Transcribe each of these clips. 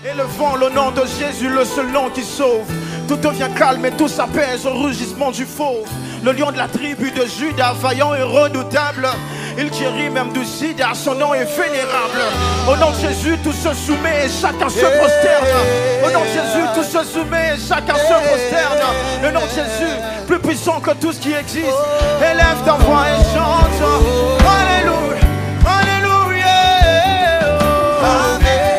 Élevons le nom de Jésus, le seul nom qui sauve. Tout devient calme et tout s'apaise au rugissement du fauve. Le lion de la tribu de Judas, vaillant et redoutable. Il guérit même du sida, son nom est vénérable. Au nom de Jésus, tout se soumet et chacun se prosterne. Au nom de Jésus, tout se soumet et chacun se prosterne. Le nom de Jésus, plus puissant que tout ce qui existe. Élève ta voix et chante. Alléluia, Alléluia. Amen.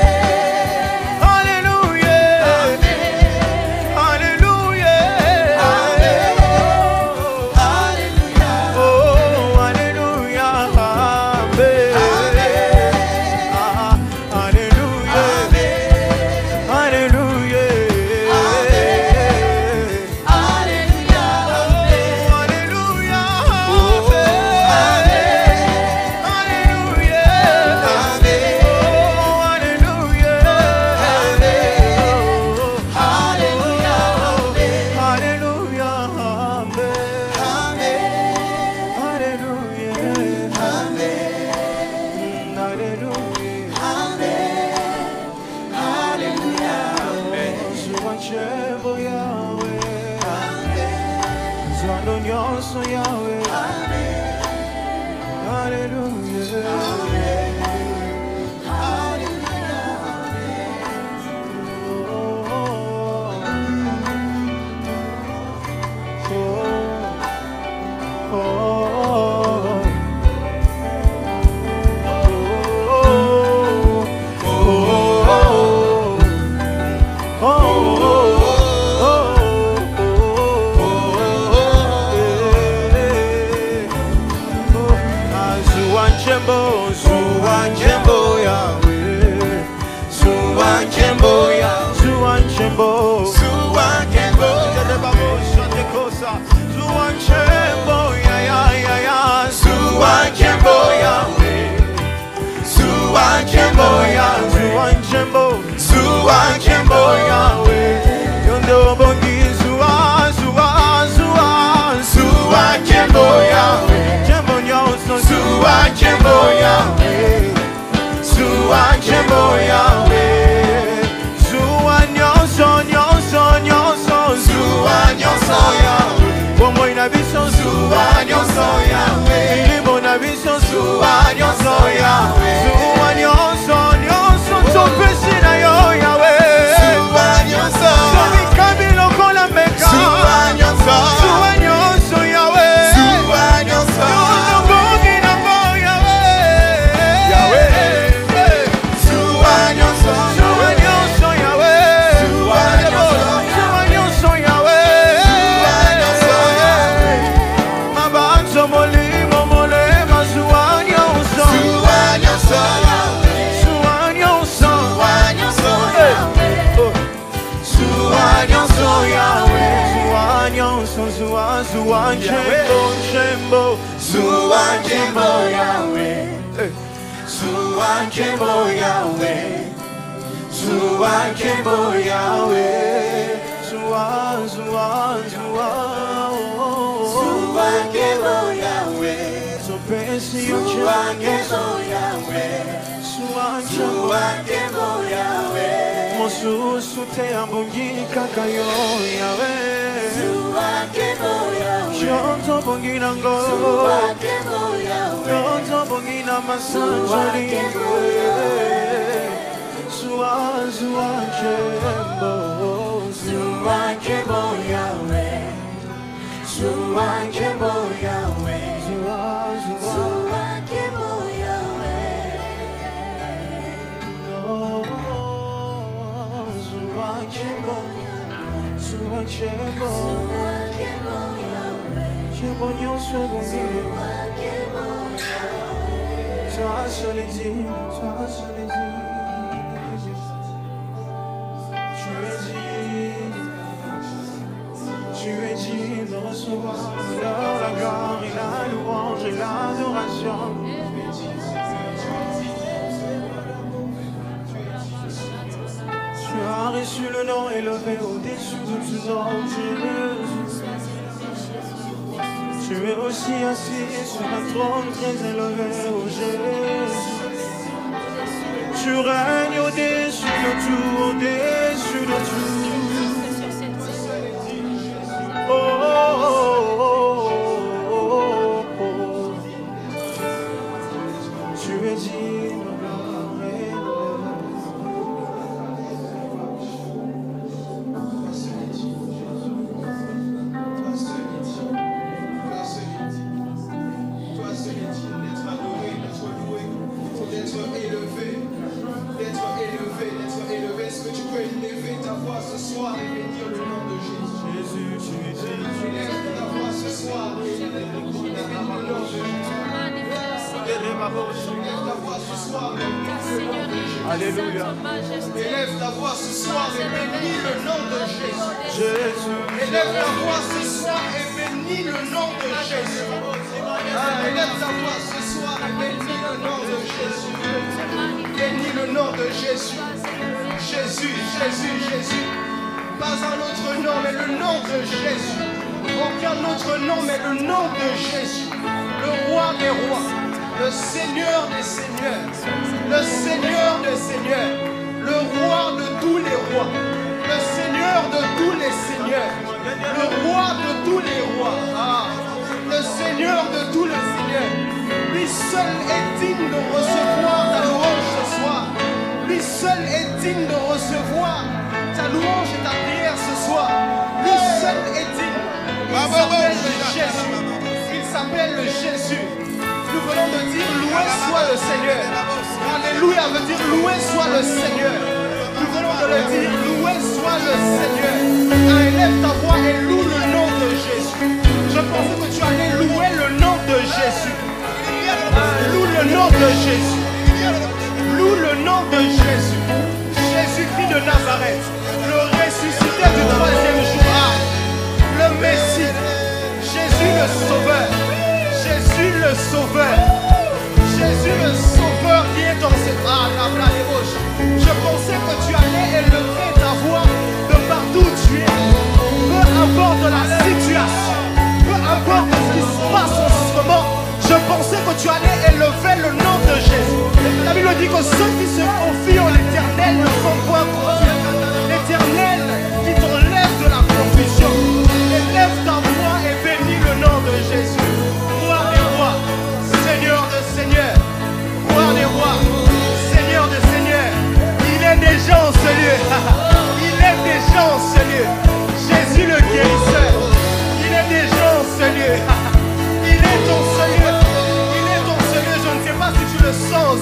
Reçu le nom élevé au-dessus de tout nom, tu es aussi assis sur un trône très élevé, oh Jésus. Tu règnes au-dessus de tout, Alléluia. Élève ta voix ce soir et bénis le nom de Jésus. Élève ta voix ce soir et bénis le nom de Jésus. Élève ta voix ce soir et bénis le nom de Jésus. Bénis le nom de Jésus. Jésus, Jésus, Jésus. Pas un autre nom mais le nom de Jésus. Aucun autre nom mais le nom de Jésus. Le roi des rois. Le Seigneur des seigneurs, le Seigneur des seigneurs, le roi de tous les rois, le Seigneur de tous les seigneurs, le roi de tous les rois, le Seigneur de tous les seigneurs. Lui seul est digne de recevoir ta louange ce soir. Lui seul est digne de recevoir ta louange et ta prière ce soir. Lui seul est digne. Il s'appelle Jésus. Il s'appelle Jésus. Nous venons de dire loué soit le Seigneur. Alléluia veut dire loué soit le Seigneur. Nous venons de le dire, loué soit le Seigneur. Élève ta voix et loue le nom de Jésus. Je pensais que tu allais louer le nom de Jésus. Loue le nom de Jésus. Loue le nom de Jésus. Jésus-Christ de Nazareth, le ressuscité du troisième jour. Le Messie, Jésus le Sauveur. Jésus le Sauveur. Jésus le Sauveur qui est dans cette Je pensais que tu allais élever ta voix de partout où tu es. Peu importe la situation, peu importe ce qui se passe en ce moment, je pensais que tu allais élever le nom de Jésus. La Bible dit que ceux qui se confient en l'Éternel ne sont point confus. L'Éternel qui t'enlève de la confusion. Élève ta voix et bénis le nom de Jésus. Roi des rois, Seigneur de seigneurs, roi des rois, Seigneur de seigneurs. Il est déjà en ce lieu. Il est déjà en ce lieu. Jésus le guérisseur. Il est déjà en ce lieu. Il est dans ce lieu. Il est dans ce lieu. Je ne sais pas si tu le sens.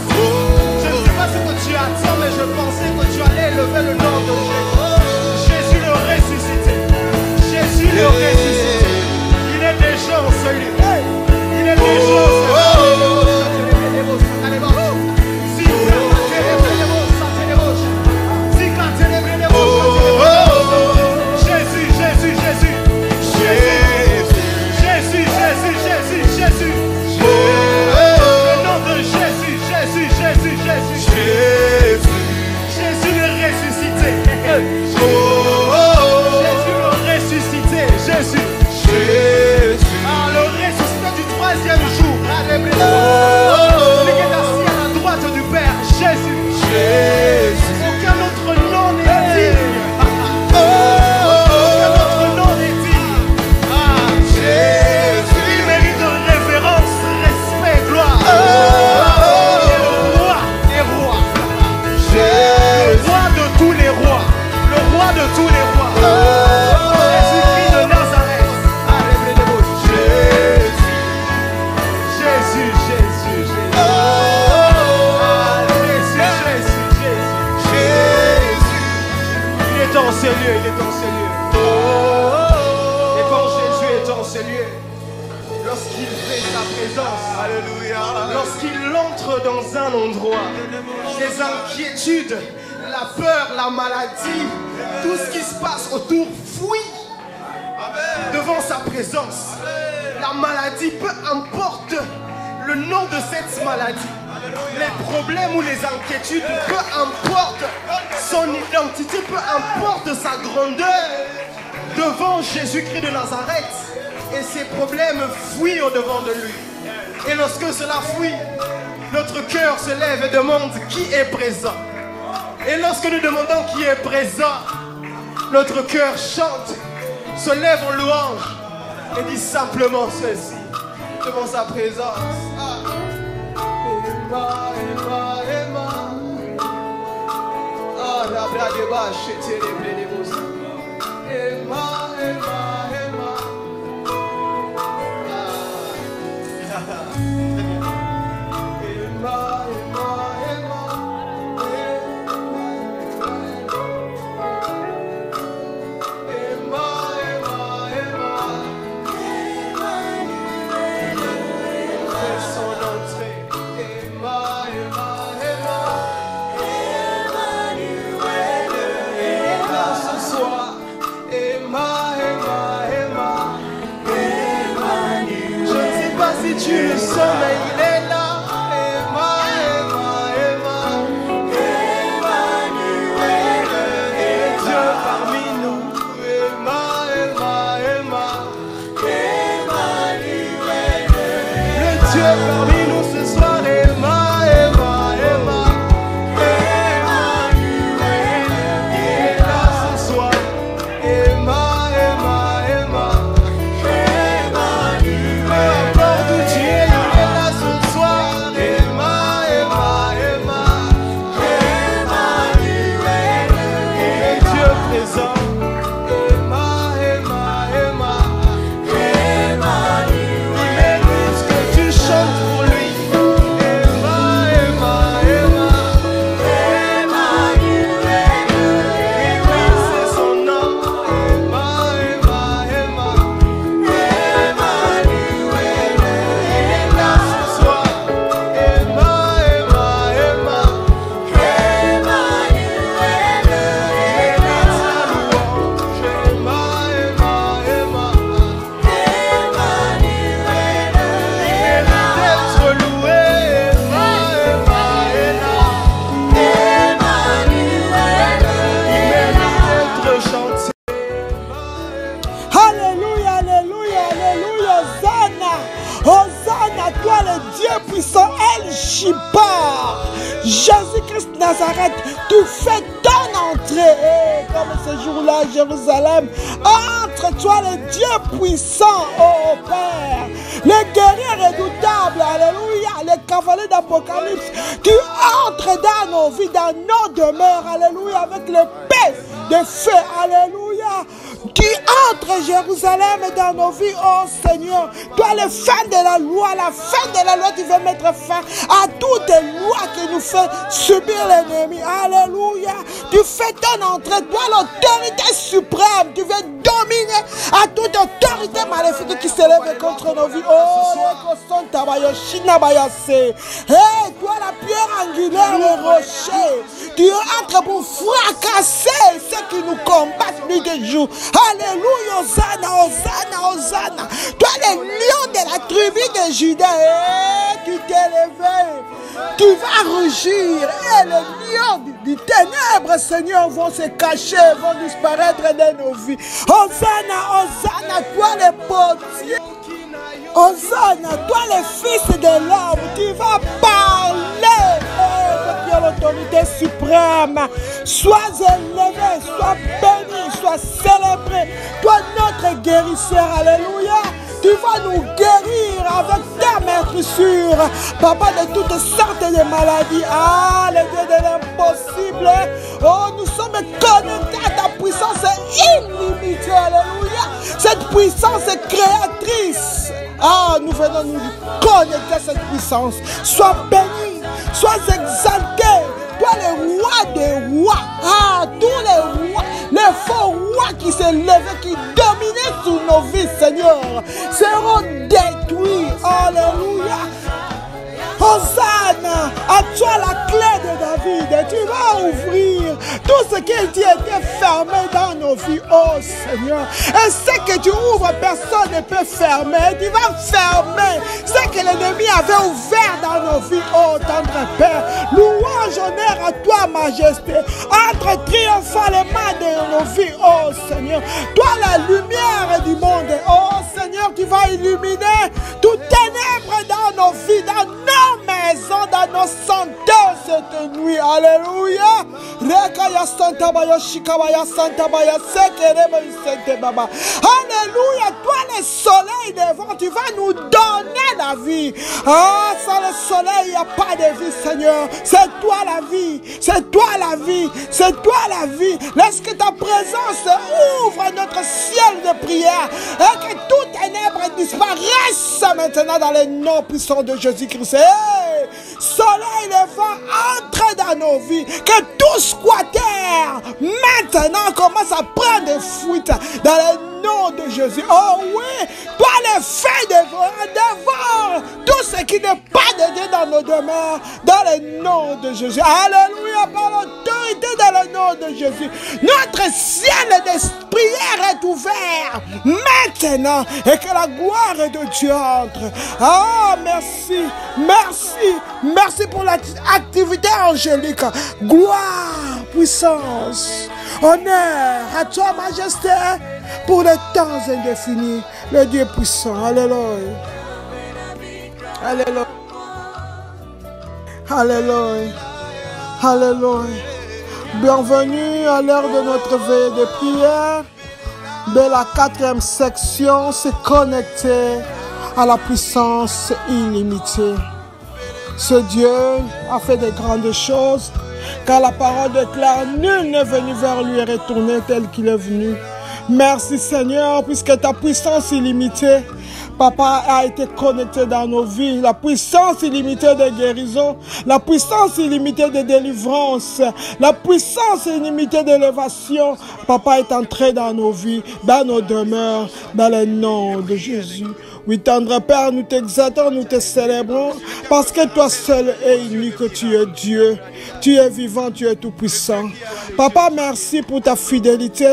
Je ne sais pas ce que tu attends, mais je pensais que tu allais élever le nom de Jésus. Jésus le ressuscité. Jésus le ressuscité. Il est déjà en ce lieu. Il est déjà en ce lieu. Jésus, Jésus, Jésus. Jésus, Jésus, Jésus, Jésus. Le nom de Jésus, Jésus, Jésus, Jésus. Jésus le ressuscité. Jésus le ressuscité. Jésus. Ah, le ressuscité du troisième jour. Celui qui est assis à la droite du Père. Jésus. Aucun autre nom n'est digne. Aucun autre nom n'est digne. Jésus. Il mérite de révérence, respect, gloire. Le roi des rois. Le roi de tous les rois. Le roi de tous les rois. Jésus-Christ de Nazareth. Jésus, Jésus, Jésus. Il est dans ces lieux, il est dans ces lieux. Et quand Jésus est dans ces lieux, lorsqu'il fait sa présence, alléluia, lorsqu'il entre dans un endroit, les inquiétudes, la peur, la maladie, tout ce qui se passe autour fuit devant sa présence. La maladie, peu importe le nom de cette maladie, les problèmes ou les inquiétudes, peu importe son identité, peu importe sa grandeur, devant Jésus-Christ de Nazareth, et ses problèmes fuient au-devant de lui. Et lorsque cela fuit, notre cœur se lève et demande qui est présent. Et lorsque nous demandons qui est présent, notre cœur chante, se lève en louange et dit simplement ceci devant sa présence. tu le sommeil, il est là. Parmi nous ce soir, Emma, Emma, Emma, Emmanuel, il est là ce soir. Emma, Emma, Emma, Emmanuel, peu importe où tu es, il est là ce soir. Emma, Emma, Emma, Emmanuel, il est Dieu présent. Emma, Emma, Emma, Emmanuel. Pour lui, Emma, Emma, Emma, Emmanuel, et oui c'est son nom, Emma, Emma, Emma, Emmanuel, il est là ce soir, Emma, Emma, Emma, Emmanuel, il est là sa louange, Emma, Emma, Emma, Hosanna, toi le Dieu puissant, El Shibbar. Jésus-Christ Nazareth, tu fais ton entrée. Et comme ce jour-là, Jérusalem, entre toi le Dieu puissant, oh Père, le guerrier redoutable, alléluia, le cavalier d'Apocalypse, tu entres dans nos vies, dans nos demeures, alléluia, avec l'épée de feu, alléluia. Tu entres Jérusalem dans nos vies, oh Seigneur. Toi, le fin de la loi, la fin de la loi, tu veux mettre fin à toutes les lois qui nous fait subir l'ennemi. Alléluia. Tu fais ton entrée, toi, l'autorité suprême. Tu veux dominer à toute autorité maléfique qui s'élève contre nos vies. Oh, hey, toi, la pierre angulaire, le rocher. Tu entres pour fracasser ceux qui nous combattent nuit et jour. Alléluia, Hosanna, Hosanna, Hosanna. Toi, le lion de la tribu de Juda, tu t'es levé, tu vas rugir. Et les lions du ténèbre, Seigneur, vont se cacher, vont disparaître de nos vies. Hosanna, Hosanna, toi, le potier. Hosanna, toi, le fils de l'homme, tu vas parler. Tu as l'autorité suprême. Sois élevé, sois béni, sois célébré. Toi, notre guérisseur, alléluia. Tu vas nous guérir avec ta maîtrisure, Papa, de toutes sortes de maladies. Ah, le Dieu de l'impossible. Oh, nous sommes connectés à ta puissance illimitée, alléluia. Cette puissance créatrice. Ah, nous venons nous connecter à cette puissance. Sois béni, sois exalté. Toi, le roi des rois. Ah, tous les rois, les faux rois qui s'élevaient, qui dominaient sur nos vies, Seigneur, seront détruits. Alléluia. Hosanna, à toi la clé de David. Tu vas ouvrir tout ce qui était fermé dans nos vies, oh Seigneur. Et ce que tu ouvres, personne ne peut fermer. Tu vas fermer ce que l'ennemi avait ouvert dans nos vies, oh tendre Père. Louange, honneur à toi, majesté. Entre triomphalement de nos vies, oh Seigneur. Toi, la lumière du monde, oh Seigneur, tu vas illuminer tout ténèbre dans nos vies, dans nos maisons, dans nos senteurs cette nuit. Alléluia. Alléluia. Toi, le soleil devant, tu vas nous donner la vie. Ah, sans le soleil, il n'y a pas de vie, Seigneur. C'est toi la vie. C'est toi la vie. C'est toi la vie. Laisse que ta présence ouvre notre ciel de prière et que tout ténèbre disparaisse maintenant dans le nom puissant de Jésus-Christ. Hey, soleil levant, entre dans nos vies. Que tout squatter, maintenant maintenant commence à prendre des fuites dans le nom de Jésus. Oh oui, toi les feux dévore tout ce qui n'est pas de Dieu dans nos demeures, dans le nom de Jésus. Alléluia, par l'autorité dans le nom de Jésus. Notre ciel de prière est ouvert maintenant et que la gloire de Dieu entre. Ah, merci, merci, merci pour l'activité angélique. Gloire, puissance, honneur à toi, majesté, pour les temps indéfinis, le Dieu puissant. Alléluia. Alléluia. Alléluia. Alléluia. Bienvenue à l'heure de notre veille de prière. De la 4e section, c'est connecté à la puissance illimitée. Ce Dieu a fait de grandes choses, car la parole déclare, nul n'est venu vers lui et retourné tel qu'il est venu. Merci Seigneur, puisque ta puissance illimitée, Papa, a été connectée dans nos vies. La puissance illimitée de guérison, la puissance illimitée de délivrance, la puissance illimitée d'élévation, Papa, est entrée dans nos vies, dans nos demeures, dans le nom de Jésus. Oui, tendre Père, nous t'exaltons, nous te célébrons, parce que toi seul et unique, tu es Dieu. Tu es vivant, tu es tout-puissant. Papa, merci pour ta fidélité,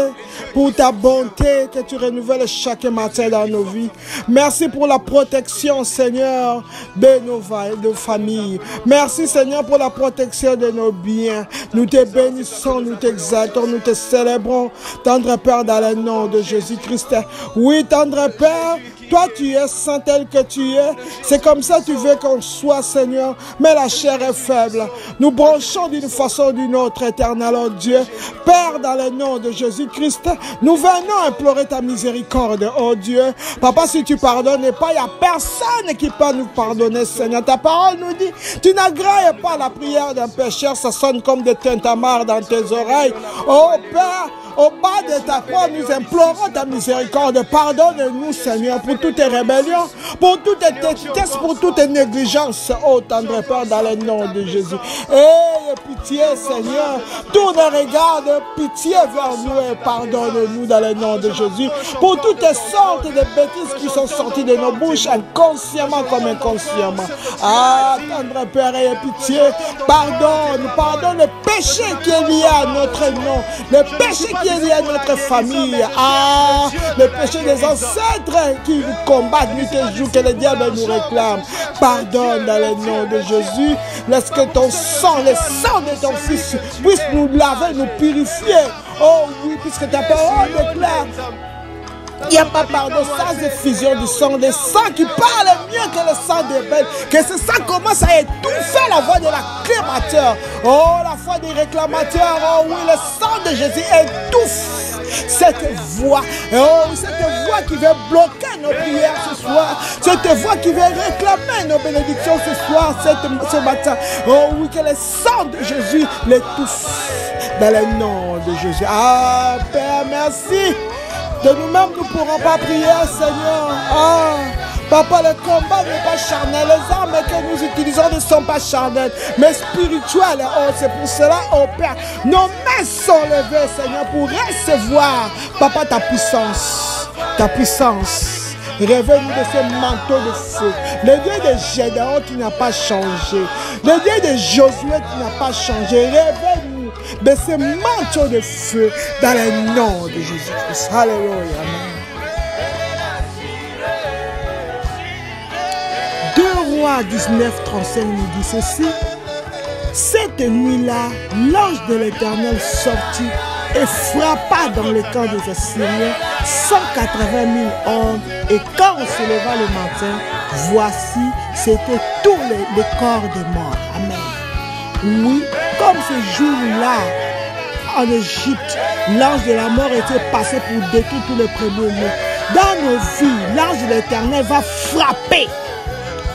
pour ta bonté que tu renouvelles chaque matin dans nos vies. Merci pour la protection, Seigneur, de nos familles. Merci, Seigneur, pour la protection de nos biens. Nous te bénissons, nous t'exaltons, nous te célébrons, tendre Père, dans le nom de Jésus-Christ. Oui, tendre Père, toi, tu es saint tel que tu es. C'est comme ça que tu veux qu'on soit, Seigneur. Mais la chair est faible. Nous branchons d'une façon ou d'une autre, éternel, oh Dieu. Père, dans le nom de Jésus-Christ, nous venons implorer ta miséricorde, oh Dieu. Papa, si tu pardonnes pas, il n'y a personne qui peut nous pardonner, Seigneur. Ta parole nous dit, tu n'agrées pas la prière d'un pécheur, ça sonne comme des tintamarres dans tes oreilles. Oh Père, au bas de ta croix, nous implorons ta miséricorde. Pardonne-nous, Seigneur, pour toutes tes rébellions, pour toutes tes tristesses, pour toutes tes négligences. Oh, tendre Père, dans le nom de Jésus. Et pitié, Seigneur, tourne et regarde, pitié vers nous et pardonne-nous dans le nom de Jésus. Pour toutes les sortes de bêtises qui sont sorties de nos bouches, inconsciemment comme inconsciemment. Ah, tendre Père, et pitié, pardonne le péché qui est lié à notre nom, le péché qui est lié à notre famille. Ah, le péché des ancêtres qui nous combattent nuit et jour, que le diable nous réclame. Pardonne dans le nom de Jésus. Laisse que ton sang, le sang de ton Fils, puisse nous laver, nous purifier. Oh oui, puisque ta parole déclare, il n'y a pas pardon sans effusion du sang, le sang qui parle mieux que le sang des bêtes, que ce sang commence à étouffer la voix de l'acclamateur. Oh, la voix des réclamateurs, oh oui, le sang de Jésus étouffe cette voix. Oh, cette voix qui veut bloquer nos prières ce soir, cette voix qui veut réclamer nos bénédictions ce soir, ce matin. Oh oui, que le sang de Jésus l'étouffe dans le nom de Jésus. Ah, Père, merci. De nous-mêmes, nous ne pourrons pas prier, Seigneur. Ah, Papa, le combat n'est pas charnel. Les armes que nous utilisons ne sont pas charnelles, mais spirituelles. Oh, c'est pour cela, oh Père, nos mains sont levées, Seigneur, pour recevoir, Papa, ta puissance. Ta puissance. Réveille-nous de ce manteau de feu. Le Dieu de Gédéon qui n'a pas changé. Le Dieu de Josué qui n'a pas changé. Réveille-nous de ce manteau de feu dans le nom de Jésus-Christ. Alléluia. Amen. 2 Rois 19:35 nous dit ceci. Cette nuit-là, l'ange de l'Éternel sortit et frappa dans le camp des Assyriens 180 000 hommes. Et quand on se leva le matin, voici, c'était tous les corps des morts. Amen. Oui, comme ce jour-là, en Égypte, l'ange de la mort était passé pour détruire tous les premiers-nés. Dans nos vies, l'ange de l'Éternel va frapper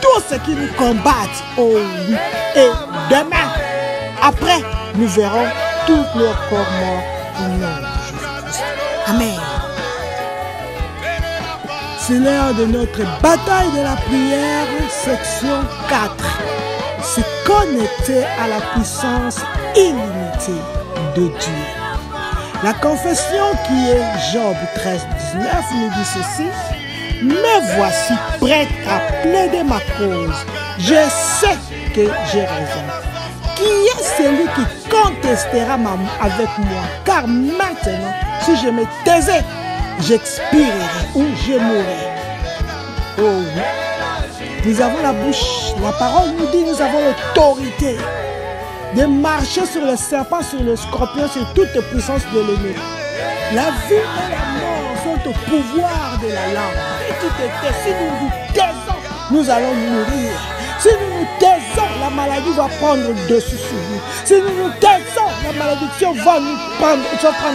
tous ceux qui nous combattent. Oh oui. Et demain, après, nous verrons tous leurs corps morts au nom de Jésus-Christ. Amen. C'est l'heure de notre bataille de la prière, section 4. Se connecter à la puissance illimitée de Dieu. La confession qui est Job 13, 19 nous dit ceci. Me voici prête à plaider ma cause. Je sais que j'ai raison. Qui est celui qui contestera avec moi? Car maintenant, si je me taisais, j'expirerai ou je mourrai. Oh oui. Nous avons la bouche. La parole nous dit nous avons l'autorité de marcher sur le serpent, sur le scorpion, sur toute puissance de l'ennemi. La vie et la mort sont au pouvoir de la langue. Et tu te tais, si nous nous taisons, nous allons mourir. Si nous nous taisons, la maladie va prendre le dessus sur nous. Si nous nous taisons, la malédiction va prendre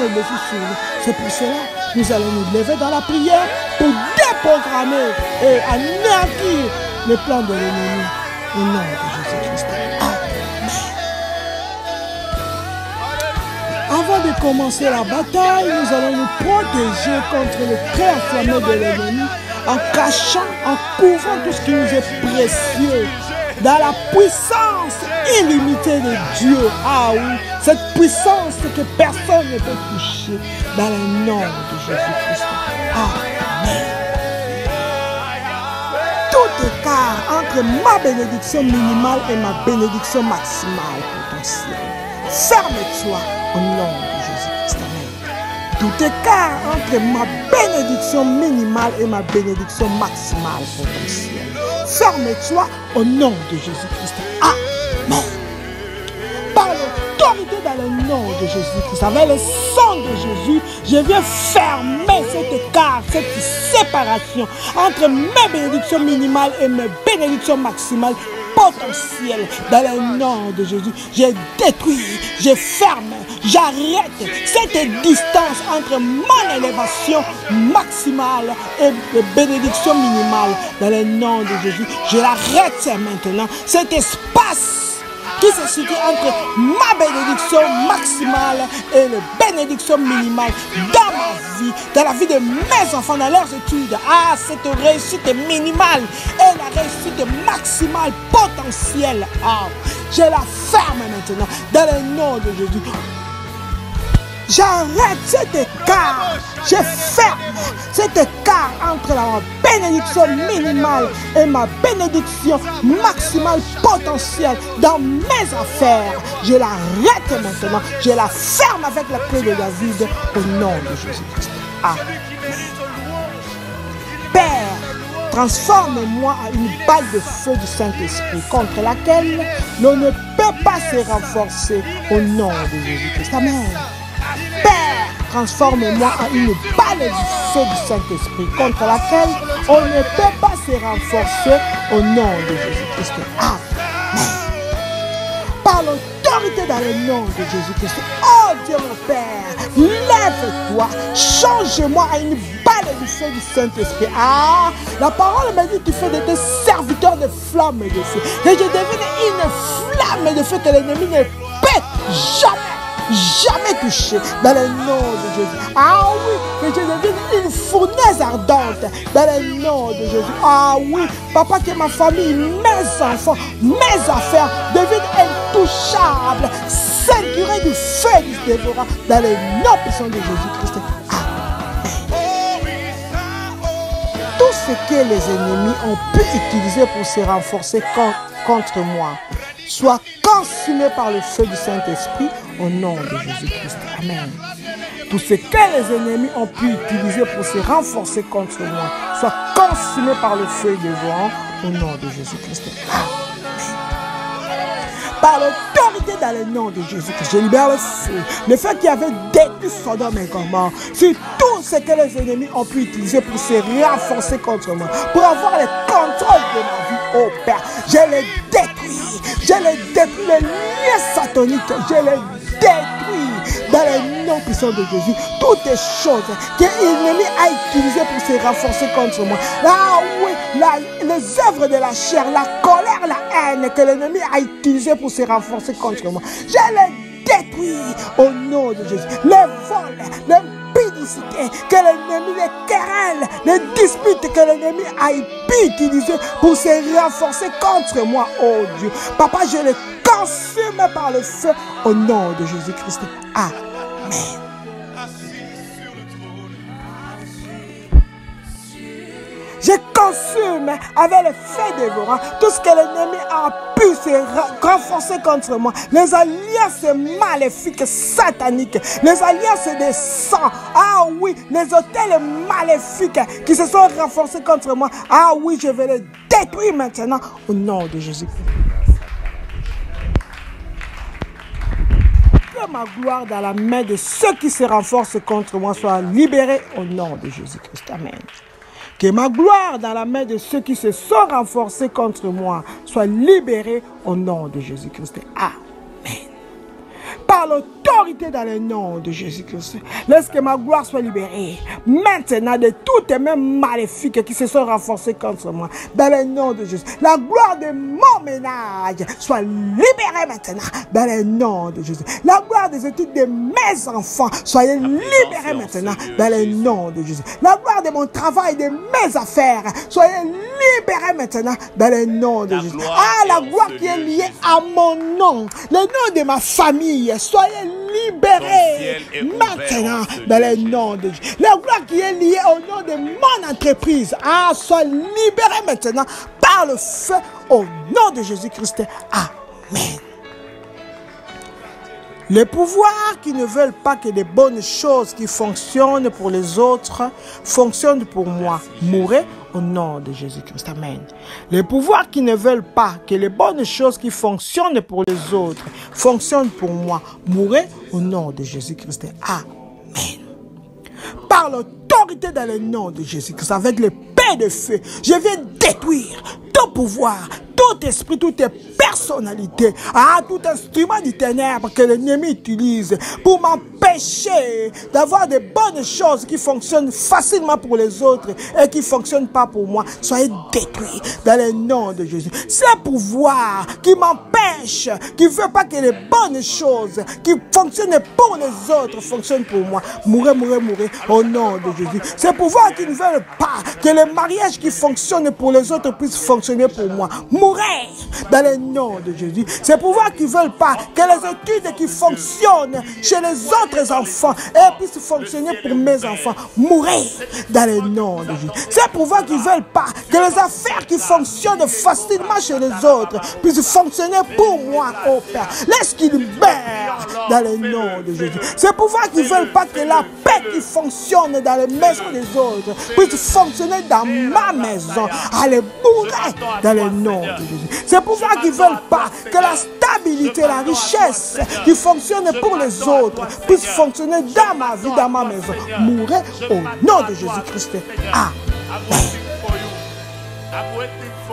le dessus sur nous. C'est pour cela que nous allons nous lever dans la prière pour déprogrammer et anéantir le plan de l'ennemi. Au nom de Jésus-Christ. Avant de commencer la bataille, nous allons nous protéger contre le trait enflammé de l'ennemi en cachant, en couvrant tout ce qui nous est précieux dans la puissance illimitée de Dieu. Ah oui, cette puissance que personne ne peut toucher dans le nom de Jésus-Christ. Amen. Tout écart entre ma bénédiction minimale et ma bénédiction maximale potentielle. Ferme-toi au nom de Jésus-Christ. Tout écart entre ma bénédiction minimale et ma bénédiction maximale potentielle. Ferme-toi au nom de Jésus-Christ. Amen. Par l'autorité dans le nom de Jésus-Christ, avec le sang de Jésus, je viens fermer cet écart, cette séparation entre mes bénédictions minimales et mes bénédictions maximales potentiel dans le nom de Jésus. Je détruis, je ferme, j'arrête cette distance entre mon élévation maximale et les bénédictions minimales dans le nom de Jésus. Je l'arrête maintenant, cet espace qui se situe entre ma bénédiction maximale et les bénédictions minimales dans ma vie, dans la vie de mes enfants, dans leurs études. Ah, cette réussite minimale et la réussite maximale potentielle. Ah, je la ferme maintenant dans le nom de Jésus. J'arrête cet écart, je ferme cet écart entre la bénédiction minimale et ma bénédiction maximale potentielle dans mes affaires. Je l'arrête maintenant, je la ferme avec la clé de David au nom de Jésus-Christ. Amen. Père, transforme-moi en une balle de feu du Saint-Esprit contre laquelle l'on ne peut pas se renforcer au nom de Jésus-Christ. Amen. Père, transforme-moi en une balle du feu du Saint-Esprit contre laquelle on ne peut pas se renforcer au nom de Jésus-Christ. Amen. Par l'autorité dans le nom de Jésus-Christ, oh Dieu mon Père, lève-toi, change-moi en une balle du feu du Saint-Esprit. Ah, la parole m'a dit que tu fais de tes serviteurs des flammes de feu. Et je deviens une flamme de feu que l'ennemi ne peut jamais touché dans le nom de Jésus. Ah oui, que je devienne une fournaise ardente dans le nom de Jésus. Ah oui, papa, que ma famille, mes enfants, mes affaires deviennent intouchables, ceinturés du feu du dévorant dans le nom puissant de Jésus-Christ. Tout ce que les ennemis ont pu utiliser pour se renforcer contre moi soit consumé par le feu du Saint-Esprit au nom de Jésus-Christ. Amen. Tout ce que les ennemis ont pu utiliser pour se renforcer contre moi soit consumé par le feu dévorant au nom de Jésus-Christ. Amen. Par l'autorité dans le nom de Jésus-Christ, je libère le feu qui avait détruit Sodome et Gomorrhe. Sur tout ce que les ennemis ont pu utiliser pour se renforcer contre moi, pour avoir le contrôle de ma vie, oh Père, je les détruis. Je les détruis, les liens sataniques, je les détruis dans le nom puissant de Jésus. Toutes les choses que l'ennemi a utilisées pour se renforcer contre moi. Ah oui, les œuvres de la chair, la colère, la haine que l'ennemi a utilisées pour se renforcer contre moi. Je les détruis au nom de Jésus. Les vols, l'impudicité que l'ennemi, les querelles, les disputes que l'ennemi a pu utiliser pour se renforcer contre moi, oh Dieu. Papa, je les consume par le feu au nom de Jésus-Christ. Amen. consume avec le feu dévorant tout ce que l'ennemi a pu se renforcer contre moi. Les alliances maléfiques sataniques, les alliances des sangs, ah oui, les hôtels maléfiques qui se sont renforcés contre moi, ah oui, je vais les détruire maintenant au nom de Jésus. Que ma gloire dans la main de ceux qui se renforcent contre moi soit libérée au nom de Jésus-Christ. Amen. Que ma gloire dans la main de ceux qui se sont renforcés contre moi soit libérée au nom de Jésus-Christ. Amen. Par l'autorité dans le nom de Jésus-Christ, laisse que ma gloire soit libérée maintenant de toutes les mains maléfiques qui se sont renforcées contre moi. Dans le nom de Jésus, la gloire de mon ménage soit libérée maintenant. Dans le nom de Jésus, la gloire des études de mes enfants soit libérée maintenant. Dans le nom de Jésus, la gloire de mon travail, de mes affaires soit libérée maintenant. Dans le nom de Jésus. Ah, la gloire qui est liée à mon nom, le nom de ma famille, soyez libérés maintenant dans le nom de Dieu. La gloire qui est liée au nom de mon entreprise, soit libérée maintenant par le feu au nom de Jésus-Christ. Amen. Les pouvoirs qui ne veulent pas que les bonnes choses qui fonctionnent pour les autres fonctionnent pour moi, mourrez au nom de Jésus-Christ. Amen. Les pouvoirs qui ne veulent pas que les bonnes choses qui fonctionnent pour les autres fonctionnent pour moi, mourrez au nom de Jésus-Christ. Amen. Par l'autorité dans le nom de Jésus-Christ, avec l'épée de feu, je vais détruire tout pouvoir, tout esprit, toute personnalité, tout instrument du ténèbre que l'ennemi utilise pour m'empêcher d'avoir de bonnes choses qui fonctionnent facilement pour les autres et qui ne fonctionnent pas pour moi, soyez détruits dans le nom de Jésus. Ces pouvoirs qui m'empêchent, qui ne veulent pas que les bonnes choses qui fonctionnent pour les autres fonctionnent pour moi, mourrez, mourrez, mourrez au nom de Jésus. Ces pouvoirs qui ne veulent pas que le mariage qui fonctionne pour les autres puisse fonctionner pour moi, mourrez dans le nom de Jésus. Ces pouvoirs qui ne veulent pas que les études qui fonctionnent chez les autres enfants puissent fonctionner pour mes enfants, mourrez dans le nom de Jésus. Ces pouvoirs qui ne veulent pas que les affaires qui fonctionnent facilement chez les autres puissent fonctionner pour moi, oh Père, laisse qu'ils meurent dans le nom de Jésus. Ces pouvoirs qui ne veulent pas que la paix qui fonctionne dans les maisons des autres puisse fonctionner dans ma maison, allez mourir dans le nom de Jésus. Ces pouvoirs qui ne veulent pas que la stabilité, la richesse qui fonctionne pour les autres puisse fonctionner dans ma vie, dans ma maison, mourrez au nom de Jésus-Christ. Amen.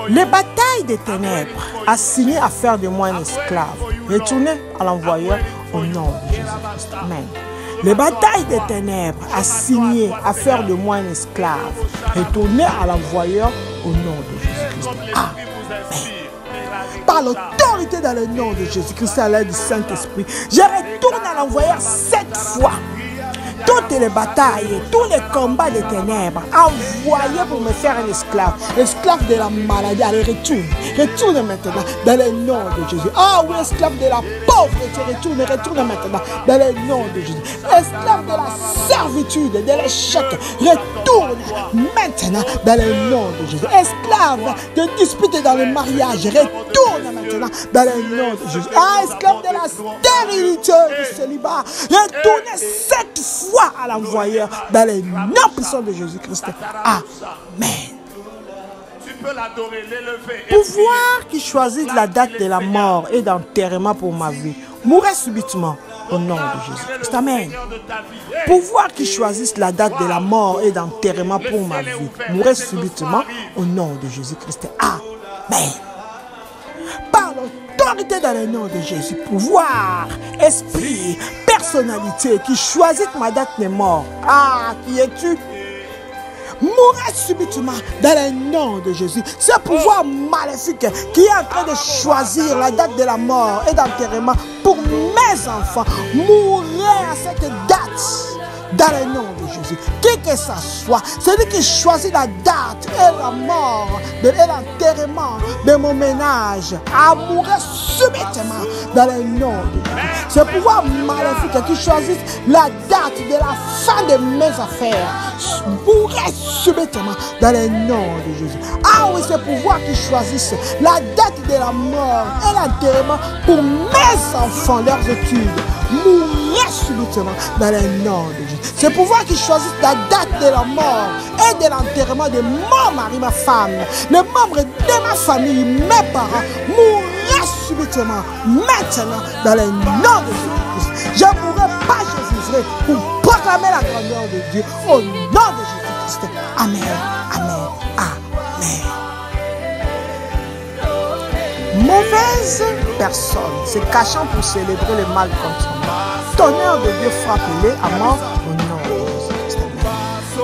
Les batailles des ténèbres assignées à faire de moi un esclave, retournez à l'envoyeur au nom de Jésus-Christ. Amen. Les batailles des ténèbres assignées à faire de moi un esclave, retournez à l'envoyeur au nom de Jésus-Christ. Amen. Par l'autorité dans le nom de Jésus-Christ à l'aide du Saint-Esprit, je retourne à l'envoyeur 7 fois. Toutes les batailles, tous les combats des ténèbres envoyés pour me faire un esclave, esclave de la maladie, allez retourne maintenant dans le nom de Jésus. Oui, esclave de la pauvreté, retourne maintenant dans le nom de Jésus. Esclave de la servitude, de l'échec, retourne maintenant dans le nom de Jésus. Esclave de disputes dans le mariage, retourne maintenant dans le nom de Jésus. Esclave de la stérilité, du célibat, retournez 7 fois à l'envoyeur dans le nom puissant de Jésus-Christ. Amen. Pouvoir qui choisit la date de la mort et d'enterrement pour ma vie, mourrez subitement au nom de Jésus-Christ. Amen. Pouvoir qui choisisse la date de la mort et d'enterrement pour ma vie, mourrez subitement au nom de Jésus-Christ. Amen. Par l'autorité dans le nom de Jésus, pouvoir, esprit, personnalité qui choisit ma date de mort. Qui es-tu? Mourez subitement dans le nom de Jésus. Ce pouvoir maléfique qui est en train de choisir la date de la mort et d'enterrement pour mes enfants, mourrez à cette date dans le nom de Jésus. Qui que ça soit, celui qui choisit la date et la mort, et l'enterrement de mon ménage, à mourir subitement dans le nom de Jésus. Ce pouvoir maléfique qui choisit la date de la fin de mes affaires, mourir subitement dans le nom de Jésus. Ah oui, ce pouvoir qui choisissent la date de la mort et l'enterrement pour mes enfants, leurs études, mourir subitement dans le nom de Jésus. Ce pouvoir qui choisit la date de la mort et de l'enterrement de mon mari, ma femme, les membres de ma famille, mes parents, mourir subitement maintenant dans le nom de Jésus-Christ. Je ne mourrai pas, je vivrai pour proclamer la grandeur de Dieu au nom de Jésus-Christ. Amen, amen, amen. Mauvaise personne se cachant pour célébrer le mal contre moi. Tonnerre de Dieu, frappe-les à mort au nom de Jésus-Christ.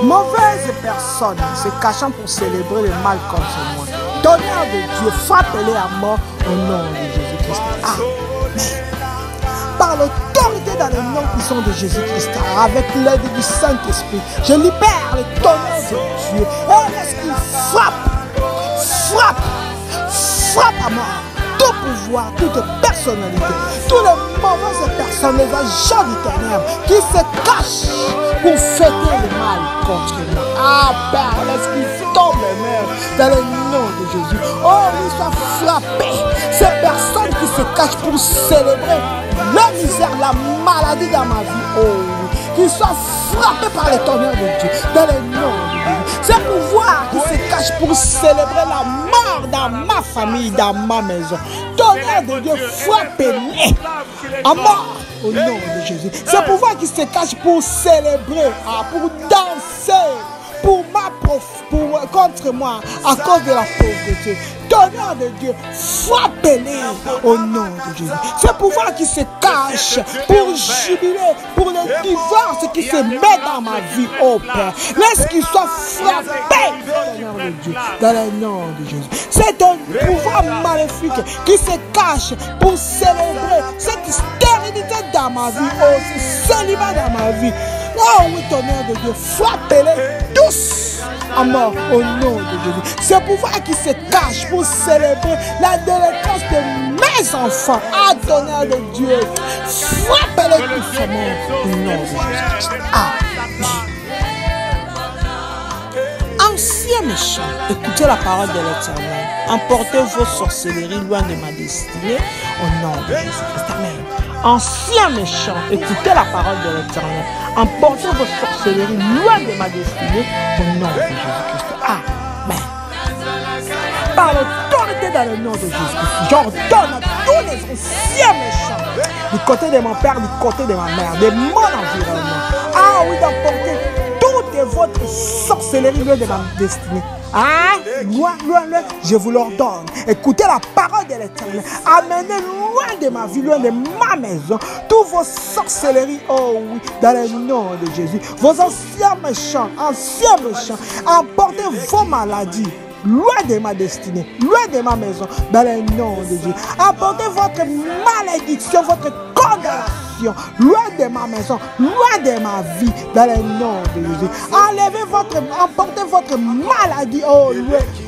Mauvaise personne se cachant pour célébrer le mal contre moi. Tonnerre de Dieu, frappe-les à mort au nom de Jésus-Christ. Amen. Par l'autorité dans le nom puissant de Jésus-Christ, avec l'aide du Saint-Esprit, je libère le tonnerre de Dieu. Et laisse-qu'il frappe à mort tout pouvoir, toute personnalité, tous les mauvaises personnes, les agents du ténèbre qui se cachent pour fêter le mal contre moi. Ah Père, laisse-qu'il tombe, Mère, dans le nom de Jésus. Oh, ils soient frappés. Ces personnes qui se cachent pour célébrer la misère, la maladie dans ma vie. Oh, qu'ils soient frappés par les tonnerres de Dieu, dans le nom de Jésus. Ces pouvoirs qui se cachent pour célébrer la mort dans ma famille, dans ma maison. Tonnerre de Dieu, frappez-les à mort au nom de Jésus. Ces pouvoirs qui se cachent pour célébrer, pour danser, contre moi à cause de la pauvreté. Tonnerre de Dieu, frappez-les au nom de Jésus. Ces pouvoirs qui se cachent pour jubiler, pour le divorce qui se met dans ma vie, oh Père. Laisse qu'il soit frappé, Tonnerre de Dieu, dans le nom de Jésus. C'est un pouvoir maléfique qui se cache pour célébrer cette stérilité dans ma vie, oh, ce célibat dans ma vie. Oh oui, tonnerre de Dieu, frappez-les tous à mort au nom de Jésus. Ce pouvoir qui se cache pour célébrer la délinquance de mes enfants, à tonnerre de Dieu, frappez-les tous à mort au nom de Jésus. Amen. Anciens méchants, écoutez la parole de l'Éternel. Emportez vos sorcelleries loin de ma destinée au nom de Jésus-Christ. Amen. Anciens méchants, écoutez la parole de l'Éternel. Emportez vos sorcelleries loin de ma destinée au nom de Jésus-Christ. Amen. Par l'autorité dans le nom de Jésus-Christ, j'ordonne à tous les anciens méchants, du côté de mon père, du côté de ma mère, de mon environnement, ah oui, d'emporter toute votre sorcellerie loin de ma destinée. Ah, loin, je vous l'ordonne. Écoutez la parole de l'Éternel. Amenez loin de ma vie, loin de ma maison, tous vos sorcelleries, oh oui, dans le nom de Jésus. Vos anciens méchants, emportez vos maladies loin de ma destinée, loin de ma maison, dans le nom de Jésus. Emportez votre malédiction, votre condamnation, loin de ma maison, loin de ma vie, dans le nom de Jésus. Emportez votre maladie, oh,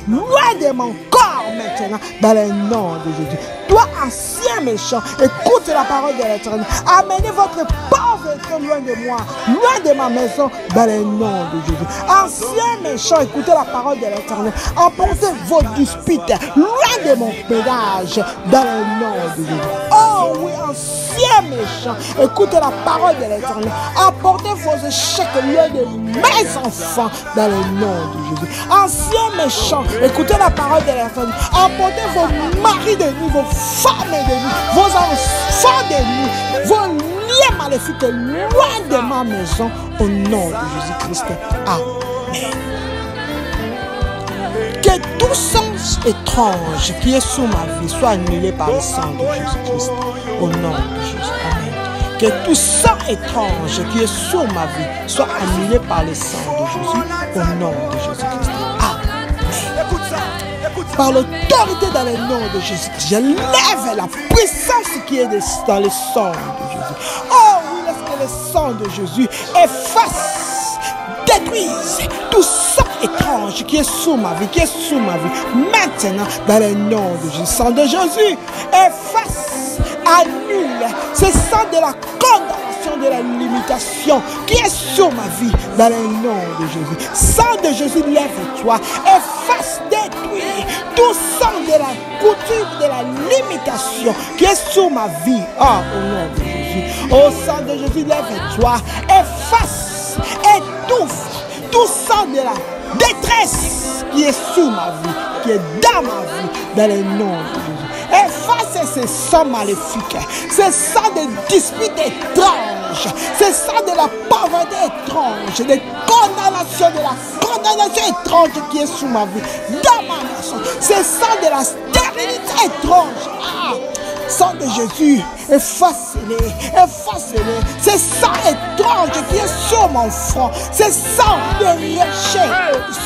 loin de mon corps maintenant, dans le nom de Jésus. Toi, ancien méchant, écoute la parole de l'Éternel. Amenez votre pauvreté loin de moi, loin de ma maison, dans le nom de Jésus. Ancien méchant, écoutez la parole de l'Éternel. Emportez vos disputes loin de mon pédage, dans le nom de Jésus. Oh oui, ancien méchant, écoutez la parole de l'Éternel. Emportez vos échecs loin de mes enfants, dans le nom de Jésus. Ancien méchant, écoutez la parole de l'Éternel. Emportez vos maris de nuit, vos femmes de nuit, vos enfants de nuit, vos liens maléfiques loin de ma maison, au nom de Jésus-Christ. Amen. Que tout sens étrange qui est sous ma vie soit annulé par le sang de Jésus-Christ, au nom de Jésus. Amen. Que tout sang étrange qui est sous ma vie soit annulé par le sang de Jésus, au nom de Jésus-Christ. Par l'autorité dans le nom de Jésus-Christ, je lève la puissance qui est dans le sang de Jésus. Oh oui, laisse que dans le sang de Jésus, efface, détruise tout sang étrange qui est sous ma vie, maintenant, dans le nom de Jésus. Sang de Jésus, efface, annule ce sang de la condamnation, de la limitation qui est sur ma vie, dans le nom de Jésus. Sang de Jésus, lève-toi, efface, détruis tout sang de la coutume, de la limitation qui est sur ma vie, au nom de Jésus. Au sang de Jésus, lève-toi, efface, étouffe tout sang de la détresse qui est sur ma vie, qui est dans ma vie, dans le nom de Jésus. Efface ces sangs maléfiques, ces sangs de disputes étranges, ces sangs de la pauvreté étrange, de condamnation, de la condamnation étrange qui est sur ma vie, dans ma maison, ces sangs de la stérilité étrange. Sang de Jésus, efface-les, efface-les. C'est sang étrange qui est sur mon front. C'est sang de riche,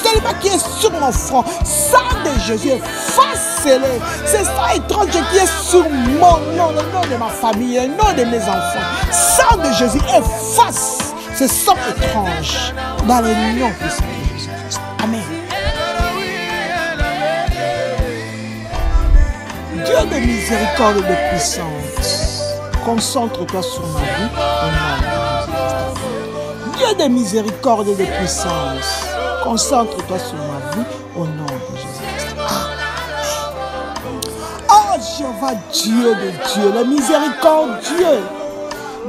celui qui est sur mon front. Sang de Jésus, efface-les. C'est sang étrange qui est sur mon nom, le nom de ma famille, le nom de mes enfants. Sang de Jésus, efface ce sang étrange dans le nom de Jésus. Amen. Dieu de miséricorde et de puissance, concentre-toi sur ma vie au nom de Jésus. Dieu de miséricorde et de puissance, concentre-toi sur ma vie au nom de Jésus. Oh Jéhovah, Dieu de Dieu, le miséricordieux,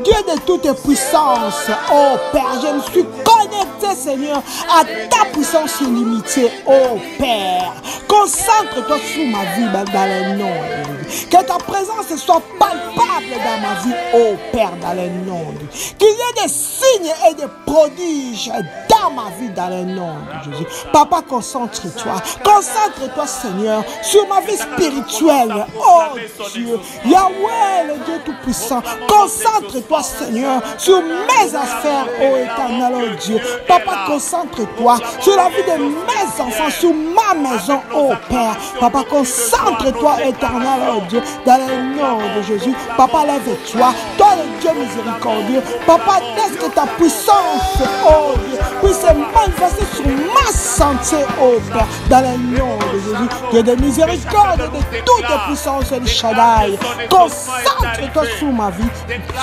Dieu de toute puissance, oh Père, je me suis connecté, Seigneur, à ta puissance illimitée, oh Père. Concentre-toi sur ma vie dans le nom de Jésus. Que ta présence soit palpable dans ma vie, oh Père, dans le nom de Jésus. Qu'il y ait des signes et des prodiges dans ma vie, dans le nom de Jésus. Papa, concentre-toi. Concentre-toi, Seigneur, sur ma vie spirituelle, oh Dieu. Yahweh, le Dieu Tout-Puissant. Concentre-toi, Seigneur, sur mes affaires, oh éternel, oh Dieu. Papa, concentre-toi sur la vie de mes enfants, sur ma maison, oh Père. Papa, concentre-toi, éternel, oh Dieu, dans le nom de Jésus. Papa, lève-toi, toi le Dieu miséricordieux. Papa, laisse que ta puissance, oh Dieu, puisse se manifester sur ma santé, oh Père, dans le nom de Jésus. Dieu de miséricorde, de toute puissance, El Shaddai. Concentre-toi sur ma vie,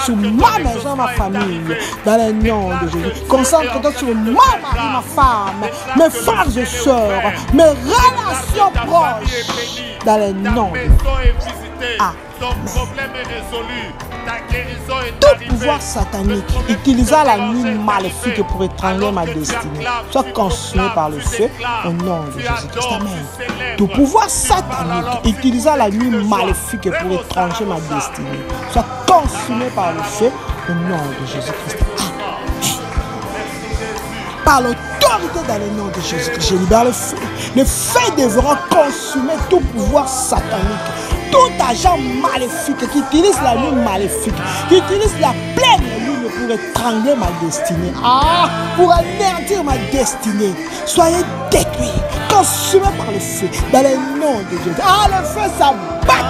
sur ma maison, ma famille, dans le nom de Jésus. Concentre-toi sur ma mari, ma femme, mes frères et sœurs, mes relations proches, dans le nom de Jésus. Tout pouvoir satanique utilisant la nuit maléfique pour étrangler ma destinée soit consumé par le feu au nom de Jésus-Christ. Amen. Tout pouvoir satanique utilisant la nuit maléfique pour étranger ma destinée soit consumé par le feu au nom de Jésus-Christ. Par l'autorité dans le nom de Jésus-Christ, je libère le feu. Le feu devra consumer tout pouvoir satanique, tout agent maléfique qui utilise la lune maléfique, qui utilise la pleine lune pour étrangler ma destinée, pour anéantir ma destinée. Soyez détruits, consumés par le feu, dans le nom de Jésus. Le feu s'abat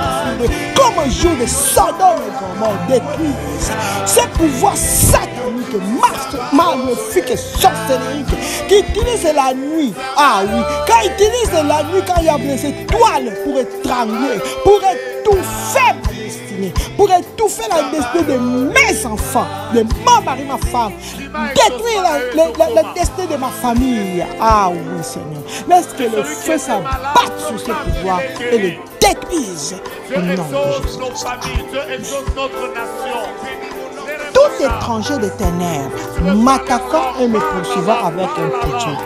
comme un jour de Sodome et Gomorrhe, détruisent ce pouvoir satanique, maléfique et sorcellerique qui utilise la nuit. Oui, quand il utilise la nuit, quand il y a blessé toile pour étrangler, pour étouffer ma destinée, pour étouffer la destinée de mes enfants, de mon mari, ma femme, détruire la destinée de ma famille. Oui, Seigneur, laisse que le feu s'abatte sur ce pouvoir et le détruise au nom de Jésus. Tout étranger de ténèbres m'attaquant et me poursuivant avec un couteau,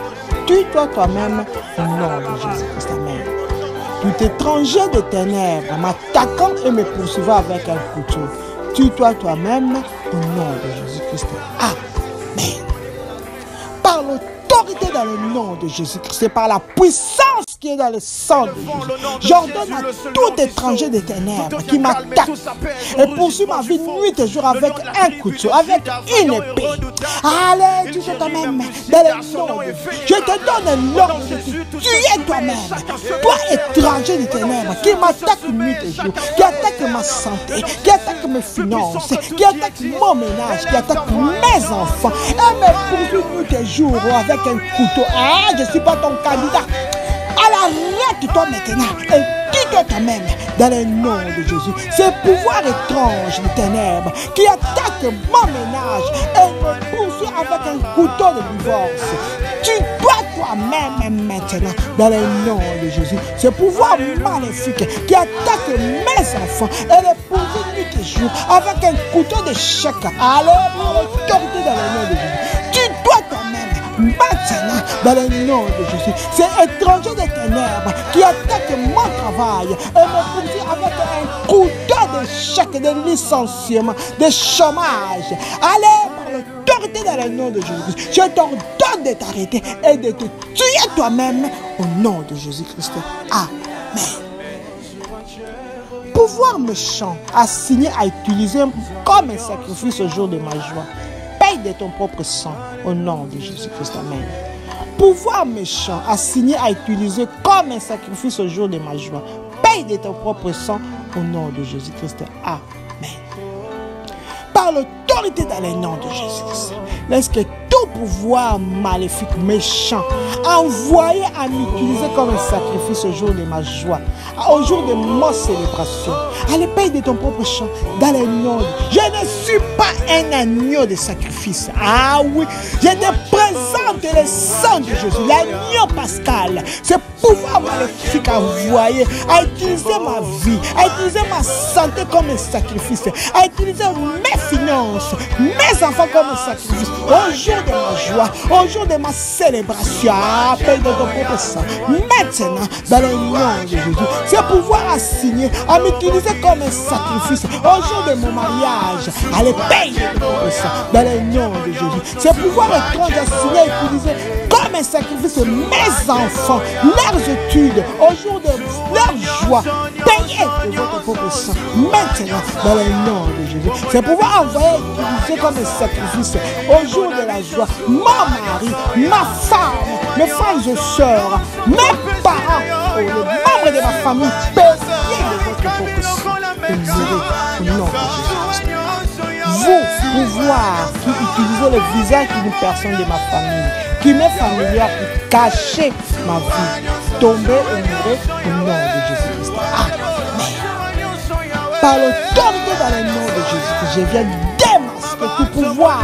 tue-toi toi-même au nom de Jésus-Christ. Amen. Tout étranger de ténèbres m'attaquant et me poursuivant avec un couteau, tue-toi toi-même au nom de Jésus-Christ. Amen. Par l'autorité dans le nom de Jésus-Christ et par la puissance qui est dans le sang de Jésus, j'ordonne à tout étranger des ténèbres qui m'attaque et poursuit ma vie nuit et jour avec un couteau, avec une épée. Allez, tu Utilise toi-même dans le nom de Jésus. Je te donne l'ordre de tuer toi-même. Toi, étranger du ténèbres, qui m'attaque nuit et jour, qui attaque ma santé, qui attaque mes finances, qui attaque mon ménage, qui attaque mes enfants, et me poursuit nuit et jour avec un couteau. Ah, je ne suis pas ton candidat. Alors arrête-toi maintenant et tue-toi toi-même dans le nom de Jésus. Ce pouvoir étrange des ténèbres qui attaque mon ménage et me poursuit avec un couteau de divorce. Tue-toi toi-même maintenant dans le nom de Jésus. Ce pouvoir maléfique qui attaque mes enfants et les poursuit nuit et jour avec un couteau de chèque. Alors par l'autorité dans le nom de Jésus. Tue-toi toi-même maintenant dans le nom de Jésus. C'est étranger des ténèbres qui attaque mon travail et me poursuit avec un couteau de chèque, de licenciement, de chômage. Allez par l'autorité dans le nom de Jésus. Je t'ordonne de t'arrêter et de te tuer toi-même au nom de Jésus-Christ. Amen. Pouvoir méchant assigné à utiliser comme un sacrifice au jour de ma joie. Paye de ton propre sang au nom de Jésus-Christ. Amen. Pouvoir méchant assigné à utiliser comme un sacrifice au jour de ma joie. Paye de ton propre sang au nom de Jésus-Christ. Amen. Par l'autorité dans le nom de Jésus-Christ, laisse que tout pouvoir maléfique, méchant, envoyé à m'utiliser comme un sacrifice au jour de ma joie, au jour de ma célébration, à l'épée de ton propre champ, dans le nom de... Je ne suis pas un agneau de sacrifice. Ah oui, je te présente le sang de Jésus, l'agneau pascal, ce pouvoir maléfique envoyé à utiliser ma vie, à utiliser ma santé comme un sacrifice, à utiliser mes finances, mes enfants comme un sacrifice, au jour de ma joie, au jour de ma célébration, paye de ton propre sang, maintenant, dans le nom de Jésus, ce pouvoir assigné à m'utiliser comme un sacrifice, au jour de mon mariage, allez, paye de ton propre sang, dans le nom de Jésus, ce pouvoir étrange assigné à utiliser comme un sacrifice mes enfants, leurs études, au jour de leur joie, payez de votre propre sang, maintenant, dans le nom de Jésus, ce pouvoir envoyé utiliser comme un sacrifice, au jour de la joie, mon mari, ma femme, mes frères et sœurs, mes parents, les membres de ma famille, payez de votre propre sang et mourrez au nom de Jésus-Christ. Vous, pouvoir qui utilisez le visage d'une personne de ma famille, qui m'est familière pour cacher ma vie, tomber et mourir au nom de Jésus-Christ. Amen. Par l'autorité dans le nom de Jésus-Christ, je viens démasquer tout pouvoir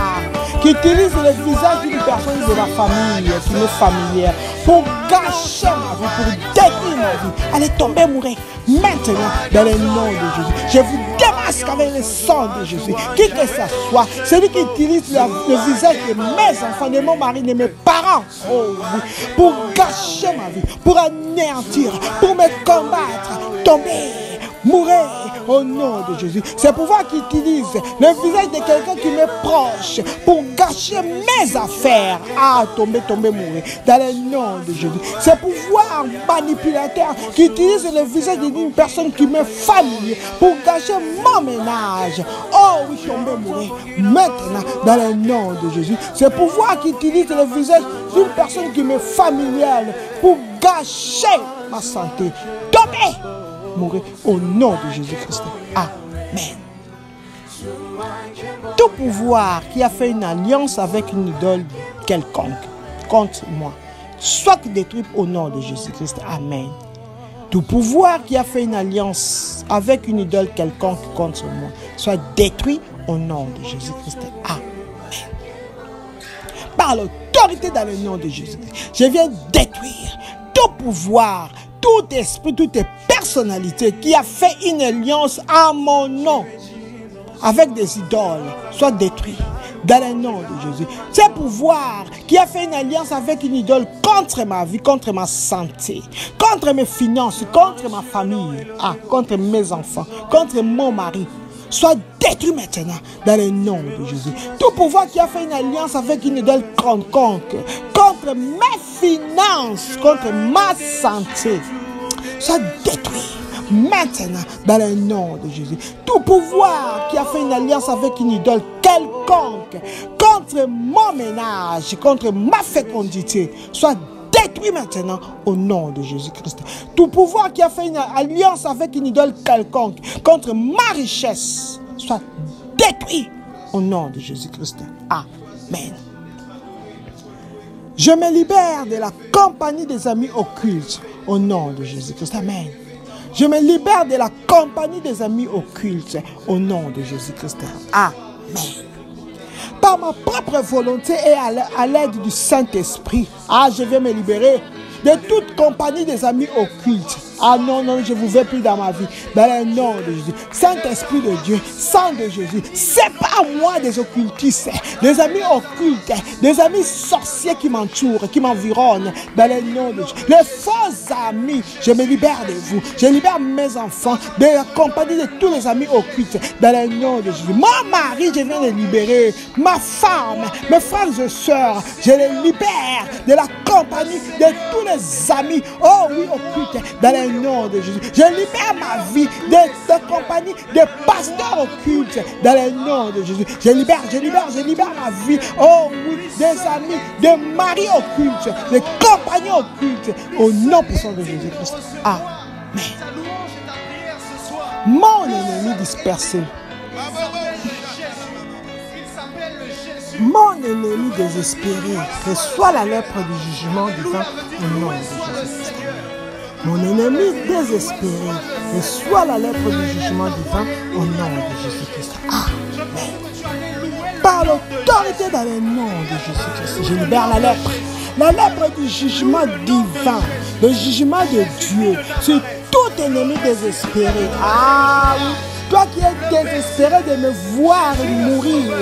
qui utilise le visage d'une personne de ma famille, qui m'est familière, pour gâcher ma vie, pour détruire ma vie. Allez tomber, mourir maintenant dans le nom de Jésus. Je vous démasque avec le sang de Jésus. Qui que ce soit, celui qui utilise le visage de mes enfants, de mon mari, de mes parents, oh oui, pour gâcher ma vie, pour anéantir, pour me combattre, tomber, mourir au nom de Jésus. C'est pouvoir qui utilise le visage de quelqu'un qui m'est proche pour gâcher mes affaires. Ah, tomber, mourir. Dans le nom de Jésus. C'est pouvoir manipulateur qui utilise le visage d'une personne qui m'est familière pour gâcher mon ménage. Oh oui, tomber, mourir. Maintenant, dans le nom de Jésus. C'est pouvoir qui utilise le visage d'une personne qui m'est familière pour gâcher ma santé. Tomber, mourir au nom de Jésus-Christ. Amen. Tout pouvoir qui a fait une alliance avec une idole quelconque contre moi, soit détruit au nom de Jésus-Christ. Amen. Tout pouvoir qui a fait une alliance avec une idole quelconque contre moi, soit détruit au nom de Jésus-Christ. Amen. Par l'autorité dans le nom de Jésus-Christ, je viens détruire tout pouvoir, tout esprit, toute personnalité qui a fait une alliance à mon nom avec des idoles, soit détruit dans le nom de Jésus. Ce pouvoir qui a fait une alliance avec une idole contre ma vie, contre ma santé, contre mes finances, contre ma famille, contre mes enfants, contre mon mari, soit détruit maintenant dans le nom de Jésus. Tout pouvoir qui a fait une alliance avec une idole quelconque contre mes finances, contre ma santé, soit détruit maintenant dans le nom de Jésus. Tout pouvoir qui a fait une alliance avec une idole quelconque contre contre mon ménage, contre ma fécondité, soit détruit maintenant au nom de Jésus-Christ. Tout pouvoir qui a fait une alliance avec une idole quelconque contre ma richesse, soit détruit au nom de Jésus-Christ. Amen. Je me libère de la compagnie des amis occultes au nom de Jésus-Christ. Amen. Je me libère de la compagnie des amis occultes au nom de Jésus-Christ. Amen. Par ma propre volonté et à l'aide du Saint-Esprit, je vais me libérer de toute compagnie des amis occultes. Non, je ne vous veux plus dans ma vie. Dans le nom de Jésus. Saint-Esprit de Dieu, sang de Jésus, sépare-moi des occultistes, des amis occultes, des amis sorciers qui m'entourent, qui m'environnent. Dans le nom de Jésus. Les faux amis, je me libère de vous. Je libère mes enfants de la compagnie de tous les amis occultes. Dans le nom de Jésus. Mon mari, je viens de libérer. Ma femme, mes frères et sœurs, je les libère de la compagnie de tous les amis, oh oui, occultes. Dans le nom de Jésus. Je libère ma vie de compagnie de pasteurs occultes dans le nom de Jésus. Je libère ma vie, oh oui, des amis, de maris occultes, de compagnies occultes au nom puissant de Jésus-Christ. Amen. Mon ennemi dispersé, mon ennemi désespéré, reçoit la lèpre du jugement divin au nom de Jésus-Christ. Mon ennemi désespéré, reçoit la lèpre du jugement divin au nom de Jésus-Christ. Amen. Par l'autorité dans le nom de Jésus-Christ, je libère la lèpre du jugement divin, le jugement de Dieu sur tout ennemi désespéré. Oui. Toi qui es désespéré de me voir mourir,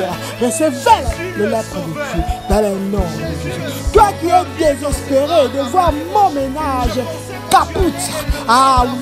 recevez le lèpre de Dieu dans le nom de Jésus. Toi qui es désespéré de voir mon ménage capote,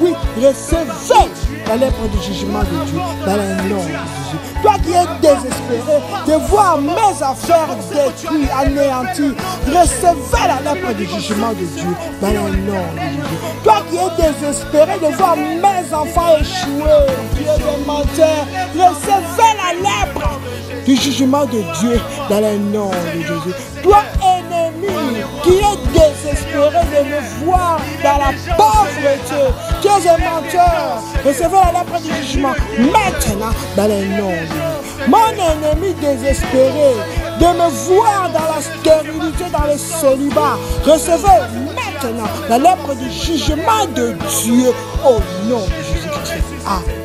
oui, recevez la lèpre du jugement de Dieu dans le nom de Jésus. Toi qui es désespéré de voir mes affaires détruites, anéanties, recevez la lèpre du jugement de Dieu dans le nom de Jésus. Toi qui es désespéré de voir mes enfants échouer, Dieu des menteurs, recevez la lèpre du jugement de Dieu dans le nom de Jésus. Toi ennemi qui est désespéré de me voir dans la pauvreté, Dieu des menteurs, recevez la lèpre du jugement maintenant dans le nom de Jésus. Mon ennemi désespéré de me voir dans la stérilité, dans le célibat, recevez maintenant la lèpre du jugement de Dieu au nom de Jésus-Christ. Amen.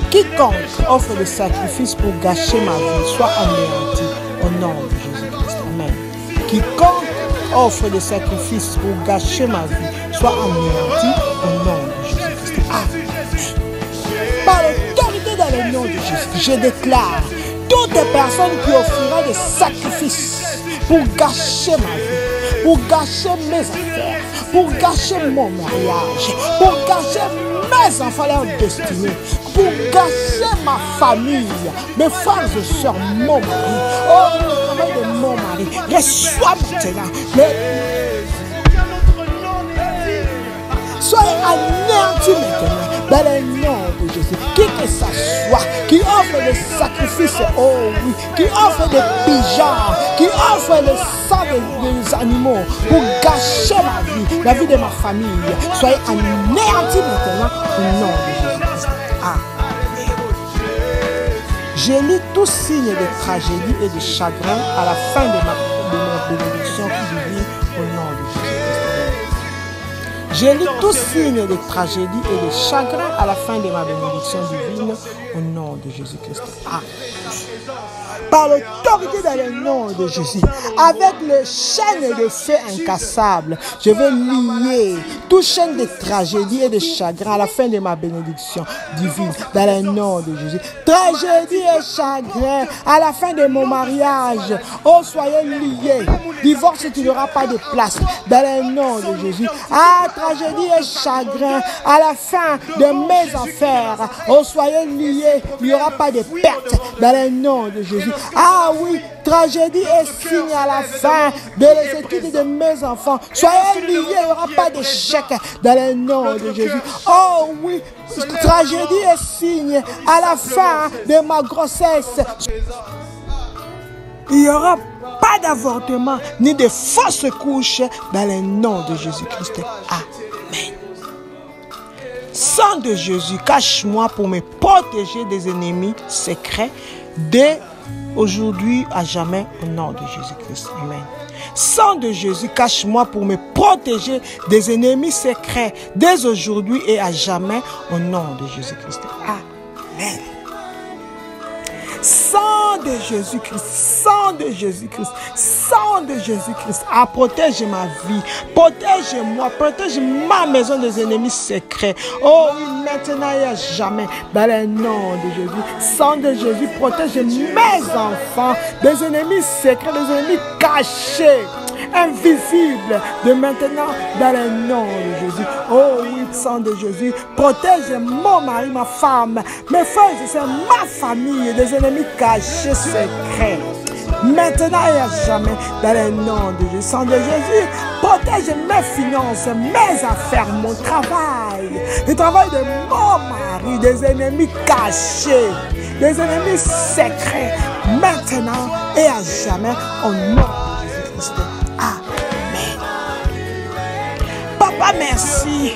Quiconque offre le sacrifice pour gâcher ma vie soit anéanti au nom de Jésus-Christ. Amen. Quiconque offre le sacrifice pour gâcher ma vie soit anéanti au nom de Jésus-Christ. Amen. Par l'autorité dans le nom de Jésus, je déclare toutes les personnes qui offriront des sacrifices pour gâcher ma vie, pour gâcher mes affaires, pour gâcher mon mariage, pour gâcher mes enfants, leur destinée, pour gâcher ma famille, mes frères et sœurs, mon mari, le travail de mon mari, reçois maintenant. Soyez anéantis maintenant dans le nom de Jésus. Qui que ça soit, qui offre des sacrifices, qui offre des pigeons, qui offre le sang des animaux pour gâcher ma vie, la vie de ma famille, soyez anéantis maintenant au nom de Jésus-Christ. Amen. J'ai lu tout signe de tragédie et de chagrin à la fin de ma bénédiction qui divine au nom de Jésus-Christ. J'ai lu tout signe de tragédie et de chagrin à la fin de ma bénédiction divine au nom de Jésus-Christ. Par l'autorité dans le nom de Jésus, avec le chaîne de feu incassable, je vais lier toute chaîne de tragédie et de chagrin à la fin de ma bénédiction divine dans le nom de Jésus. Tragédie et chagrin à la fin de mon mariage, soyez liés. Divorce, tu n'auras pas de place dans le nom de Jésus. Tragédie et chagrin à la fin de mes affaires, soyez liés. Il n'y aura pas de perte dans le nom de Jésus. Oui, tragédie et signe à la fin de les études de mes enfants. Soyez liés, il n'y aura pas d'échec dans le nom de Jésus. Oui, tragédie et signe à la fin de ma grossesse. Il n'y aura pas d'avortement ni de fausses couches dans le nom de Jésus-Christ. Amen. Sang de Jésus, cache-moi pour me protéger des ennemis secrets dès aujourd'hui à jamais au nom de Jésus-Christ. Amen. Sang de Jésus, cache-moi pour me protéger des ennemis secrets dès aujourd'hui et à jamais au nom de Jésus-Christ. Amen. Sang de Jésus-Christ, sang de Jésus-Christ, sang de Jésus-Christ, protège ma vie, protège-moi, protège ma maison des ennemis secrets. Oh oui, maintenant et à jamais, dans le nom de Jésus. Sang de Jésus, protège mes enfants des ennemis secrets, des ennemis cachés, invisible de maintenant dans le nom de Jésus. Oh oui, sang de Jésus, protège mon mari, ma femme, mes frères et sœurs, ma famille des ennemis cachés, secrets. Maintenant et à jamais dans le nom de Jésus. Sang de Jésus, protège mes finances, mes affaires, mon travail, le travail de mon mari des ennemis cachés, des ennemis secrets. Maintenant et à jamais au nom de Jésus-Christ. Papa, merci.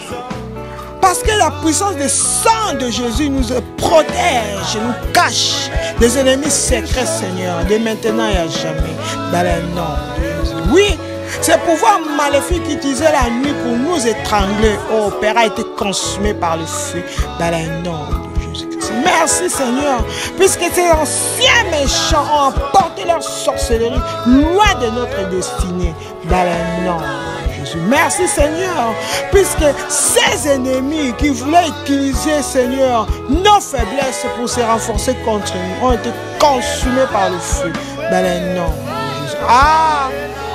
Parce que la puissance du sang de Jésus nous protège, nous cache des ennemis secrets, Seigneur, de maintenant et à jamais, dans le nom de Jésus. Oui, ce pouvoir maléfique utilisé la nuit pour nous étrangler, oh Père, a été consumé par le feu, dans le nom de Jésus-Christ. Merci, Seigneur, puisque ces anciens méchants ont emporté leur sorcellerie loin de notre destinée, dans le nom de Jésus. Merci, Seigneur, puisque ces ennemis qui voulaient utiliser, Seigneur, nos faiblesses pour se renforcer contre nous ont été consumés par le feu, dans le nom de Jésus.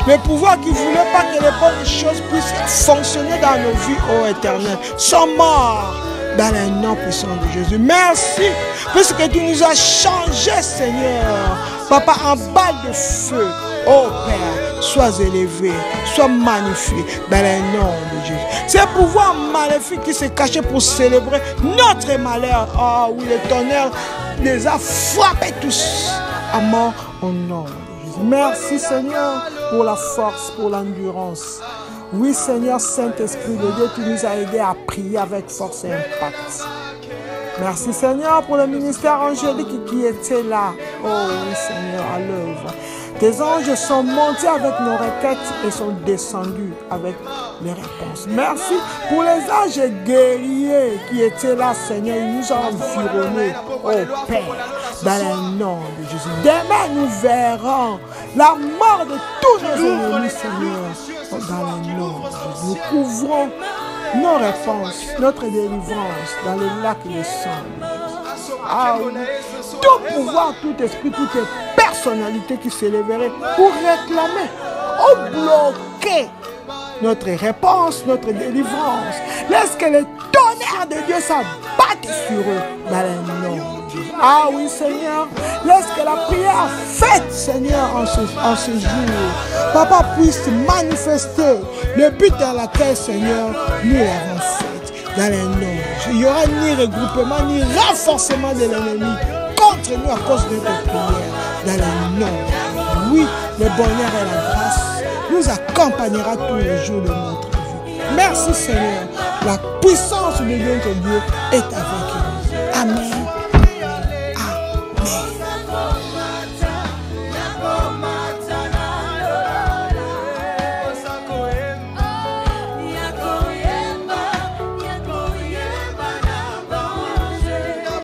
Les pouvoirs qui ne voulaient pas que les bonnes choses puissent fonctionner dans nos vies, ô Éternel, sont morts dans le nom puissant de Jésus. Merci, puisque tu nous as changés, Seigneur. Papa, en balle de feu, ô Père, sois élevé, sois magnifié dans le nom de Jésus. Ces pouvoirs maléfiques qui se cachaient pour célébrer notre malheur, oh oui, le tonnerre les a frappés tous à mort au nom de Jésus. Merci, Seigneur, pour la force, pour l'endurance. Oui, Seigneur, Saint-Esprit de Dieu, tu nous as aidés à prier avec force et impact. Merci, Seigneur, pour le ministère angélique qui était là. Oh oui, Seigneur, à l'œuvre. Tes anges sont montés avec nos requêtes et sont descendus avec les réponses. Merci pour les anges guerriers qui étaient là, Seigneur. Ils nous ont environnés, oh Père, dans le nom de Jésus. Demain, nous verrons la mort de tous nos ennemis, Seigneur, dans le nom de Jésus. Nous couvrons nos réponses, notre délivrance dans le lac de sang. Ah oui, tout pouvoir, tout esprit, toute personnalité qui s'élèverait pour réclamer ou bloquer notre réponse, notre délivrance. Laisse que le tonnerre de Dieu s'abatte sur eux dans le nom de Jésus. Ah oui, Seigneur, laisse que la prière faite, Seigneur, en ce jour, Papa, puisse manifester le but dans laquelle, Seigneur, nous l'avons fait. Dans le nom, il n'y aura ni regroupement, ni renforcement de l'ennemi contre nous à cause de notre prière. Dans le nom, oui, le bonheur et la grâce nous accompagnera tous les jours de notre vie. Merci, Seigneur. La puissance de notre Dieu est avec nous. Amen.